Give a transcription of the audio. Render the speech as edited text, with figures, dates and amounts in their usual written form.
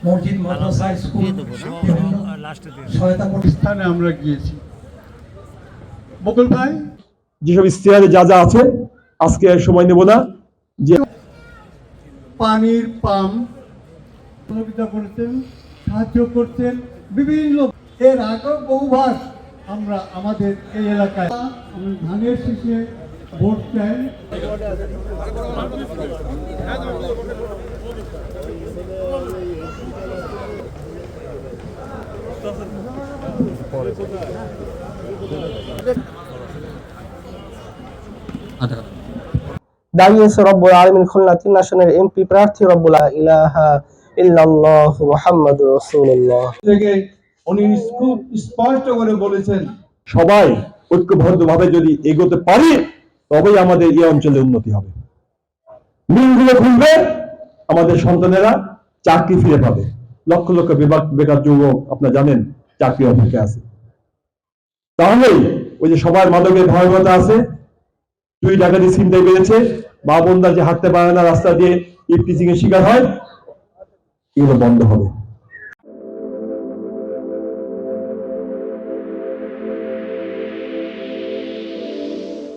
মসজিদ, মাদ্রাসা, স্কুল, বিভিন্ন সহায়তা প্রতিষ্ঠানে আমরা গিয়েছি। বকুল ভাই, যেসব ইশতেহারে যা যা আছে আজকে সময় নেব না, যে পানির পাম্প সহযোগিতা করেছেন, সাহায্য করছেন বিভিন্ন। এর আগেও বহুবার আমরা আমাদের এই এলাকায় ধানের শীষে ভোট চাই। দাঁড়িয়েছে রব্বুল আলামিন খুলনা 3 আসনের এমপি প্রার্থী রব্বুল ইলাহা ইল্লাল্লাহ মুহাম্মাদুর রাসূলুল্লাহ থেকে উনি খুব স্পষ্ট করে বলেছেন সবাই ঐক্যবদ্ধভাবে যদি এগোতে পারি তবেই আমাদের এই অঞ্চলে উন্নতি হবে। মিলগুলো খুলবে, আমাদের সন্তানেরা চাকরি ফিরে পাবে। লক্ষ লক্ষ বেকার যুবক আপনারা জানেন চাকরি অপেক্ষা আছে। তাহলেই ওই যে সবার মাদকের ভয়াবহতা আছে, চুরি ডাকাতি ছিনতাই বেড়েছে, মা বোনরা যে হাঁটতে পারে না রাস্তা দিয়ে ইফটিজিং এর শিকার হয়, এগুলো বন্ধ হবে।